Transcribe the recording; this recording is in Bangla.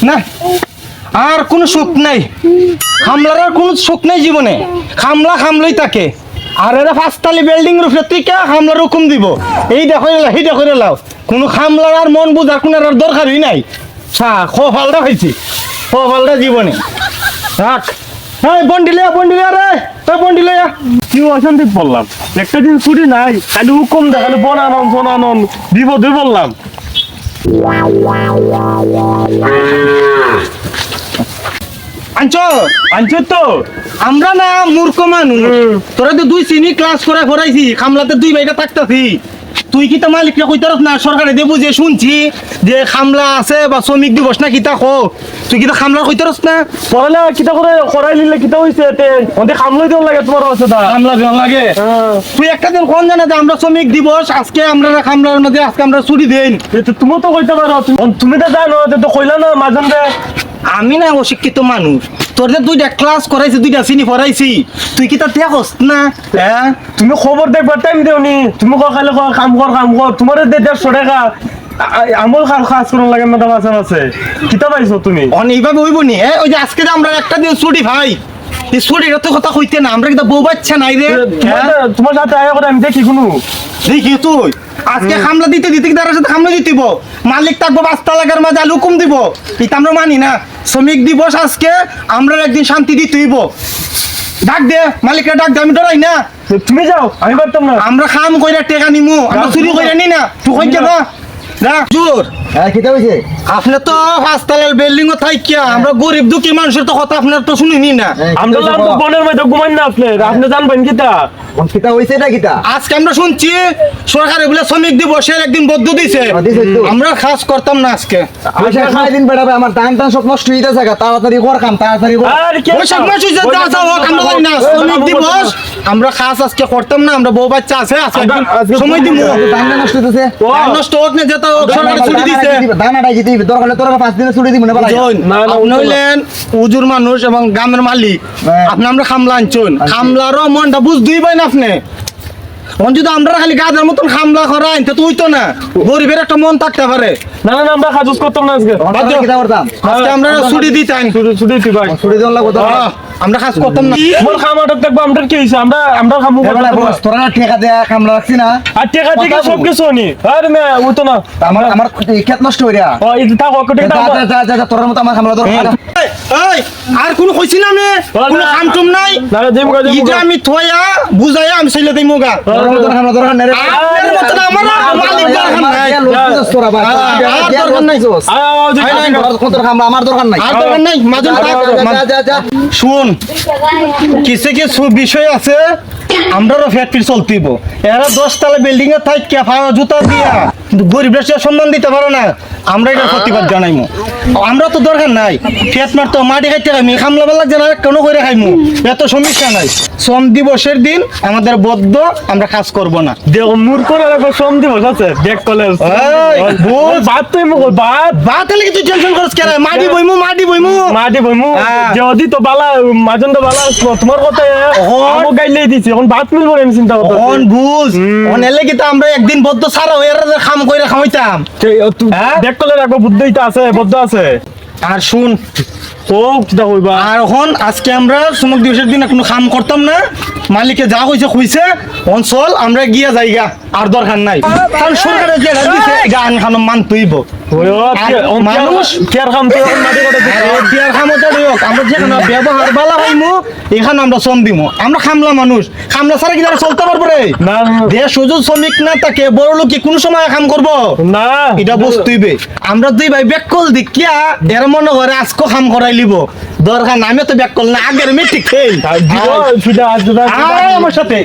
না আর কোনো সুখ নাই, খামলার আর কোনো সুখ নাই জীবনে। খামলা খামলই থাকে। আর এরা পাঁচতালি বিল্ডিং রূপে তুই কে খামলার হুকুম দিব? এই দেখো এইটা করে লাও। কোনো খামলার আর মন বুঝার কোনো আর দরকারই নাই। ফালটা হয়েছি, ফালটা জীবনে রাখ। হ্যাঁ বন্ডিলে রে, বন্ডিলে কি অশান্তি বললাম, একটা দিন ছুটি নাই, খালি হুকুম দেখালে বনানন বিপদে বললাম। আনছো তো আমরা না মূর্খ মানুষ। তোরা তো 2 শ্রেণী ক্লাস করে করাইছি, খামলাতে 2 ভাইটা থাকতাছি। তুই কি তো মালিককে কইতারস না? সরকারে দেবো যে শুনছি যে খামলা আছে বা শ্রমিক দিবস না কিতা কো, তুই কি তো খামলার কইতারস না? পড়ালে কিতা করে করাই নিলে কিতা হইছে ওদের খামলাই দেওয়া লাগে তোমার কাছে দা খামলা দেওয়া লাগে। তুই একটা দিন কোন জানা যে আমরা শ্রমিক দিবস আজকে আমরা খামলার মধ্যে আজকে আমরা ছুটি দেন। তুমি তো কইতে পারো, তুমি তো জানো, তো কইলা না মাঝন রে। আমি না অশিক্ষিত মানুষ, তোর যে 2টা ক্লাস করাইছি, 2টা শ্রেণী পড়াইছি, তুই কি তা দেখস না? হ্যাঁ তুমি খবর দেখবার টাইম দেওনি, তুমি খালি কাম কর তোমার 150 টাকা আমল কাজ করুন লাগে না আছে কিতা পাইছো তুমি? এইভাবে হইব নি? ওই যে আজকে যে আমরা একটা দিন ছুটি ভাই, এই ছুটির তো কথা কইতে না, আমরা কিন্তু বউ বাচ্চা নাই রে। তোমার সাথে আয়া করে আমি দেখি কোনো দেখি তুই আজকে খামলা দিতে তার সাথে খামলা দিতেব, মালিক থাকবো 5 তালাকের মাঝে আলু হুকুম দিব, এটা আমরা মানি না। শ্রমিক দিবস আজকে আমরা একদিন শান্তি দিতে হইব। ডাক দে মালিককে, ডাক দে, আমি ডরাই না। তুমি যাও, আমি পারতাম না। আমরা খাম কইরা টাকা নিমু, আমরা চুরি কইরা নি না। তুই কই যাবা না জোর? হ্যাঁ কিতা হইছে? আপনি তো 5 তলার বিল্ডিং ও থাইকিয়া আমরা গরিব দুঃখী মানুষের তো কথা আপনার তো শুনিনি না। আমরা তো বনের মধ্যে ঘুমাই না, আপনি জানবেন কিতা কিতা হইছে এটা কিতা? আজকে আমরা শুনছি সরকারে বলে শ্রমিক দিবসের একদিন বদ্ধ দিছে, আমরা খাস করতাম না আজকে। আচ্ছা খাই দিন বেড়াবে, আমার টাইম সব নষ্ট হয়ে যাচ্ছে, তাড়াতাড়ি কর কাম, তাড়াতাড়ি কর। ওই সব মাস হইছে, যা যা হোক, আমরা জানি না শ্রমিক দিবস আমরা খাস আজকে করতাম না। আমরা বউ বাচ্চা আছে আজকে সময় দিব, টাইম নষ্ট হইতেছে, টাইম নষ্ট হোক না, যেটা হোক সরকারে ছুটি দিছে। দানাটাই দিতে হবে, দরকার হলে তোরা 5 দিনে ছুটি দিব না বলা। আপনি হইলেন উজুর মানুষ এবং গ্রামের মালিক, আপনি আমরা খামলা আনছুন, খামলারও মনটা বুঝ দিবেন আপনি। যদি আমরা খালি গাদের মতন খামলা করা আনতে তো হইতো না, গরিবের একটা মন থাকতে পারে। না আমরা কাজ করতাম না আজকে, কিতা করতাম? আজকে আমরা ছুটি দিতাম, ছুটি দিতে ভাই, ছুটি দেওয়ার লাগবে তো। আমরা কাজ করতাম না। মোর খামাটা দেখবো, আমরা কি হইছে, আমরা খামু তোরা টাকা দেয়া কামলা রাখছি না, আর টাকা থেকে সব কিছু নি। আরে মে ওইতো না, আমার খেত নষ্ট হইরা। ও এই থাক ওকে যা তোর মতো আমার কামলা দরকার। এই আর কোন কইছি না আমি, কোন কামটুম নাই। না যে মুগা এই যে আমি থয়া বুঝাইয়া আমি ছেলে দেই মুগা, তোর মতো কামলা দরকার নাই রে। আপনার মত আমার মালিক দরকার নাই। তোরা ভাই দরকার নাই জোস, তোর কামলা আমার দরকার নাই, আর দরকার নাই। মাজন যা শুন, কিছু কিছু বিষয় আছে আমরাও ফ্যাক্টরি চলতিব। এরা 10 তলা বিল্ডিং এ থাকি জুতা দিয়া কিন্তু গরিবরা সে সম্মান দিতে পারে না, আমরা এটা প্রতিবাদ জানাইমু। আমরা তো দরকার নাই ফ্যাট মারতো, মাটি খাইতে খাইমি, খামলা বেলা জানা কেন করে খাইমু, এত সমস্যা নাই। শ্রম দিবসের দিন আমাদের বদ্ধ, আমরা কাজ করব না। দেখো মূর্খ লাগবে, শ্রম দিবস আছে দেখ কলেজ বাদ তুই বাদ হলে কি তুই টেনশন করছ কেন? মাটি বইমু মাটি বইমু যদি তো বালা মাজন তো বালা তোমার কথা আমো গাইলেই দিছি, এখন বাদ মিলবো আমি চিন্তা করতে। অন বুঝ অন এলে কি আমরা একদিন বদ্ধ সারা হয়ে খাম কইরা খাওয়াইতাম। দেখ কলে রাখবো, বুদ্ধইটা আছে, বদ্ধ আছে। আর শুন ও কিটা হইবা, আর এখন আজকে আমরা শ্রমিক দিবসের দিন কোনো কাম করতাম না, মালিকে যা কইছে অঞ্চল আমরা গিয়া যাইগা, আর দরকার নাই। কারণ সরকারের যে দিছে গান খানো মানতেইব মানুষ। কেয়ার খাম তো মাটি করে বিয়ার খামতে হোক, আমরা যেখানে ব্যবহার বালা হইমু এখানে আমরা শ্রম দিমু। আমরা খামলা মানুষ, খামলা ছাড়া কি চলতে পারবো রে? না দেশ সুযোগ শ্রমিক না তাকে বড় লোক কি কোন সময় কাম করবো না, এটা বুঝতেইবে। আমরা 2 ভাই ব্যাককল দিকিয়া এর মনে করে আজকে কাম করাই লিব, দরকার না। আমি তো ব্যাককল না, আগের মেট্রিক ফেল। আমার সাথে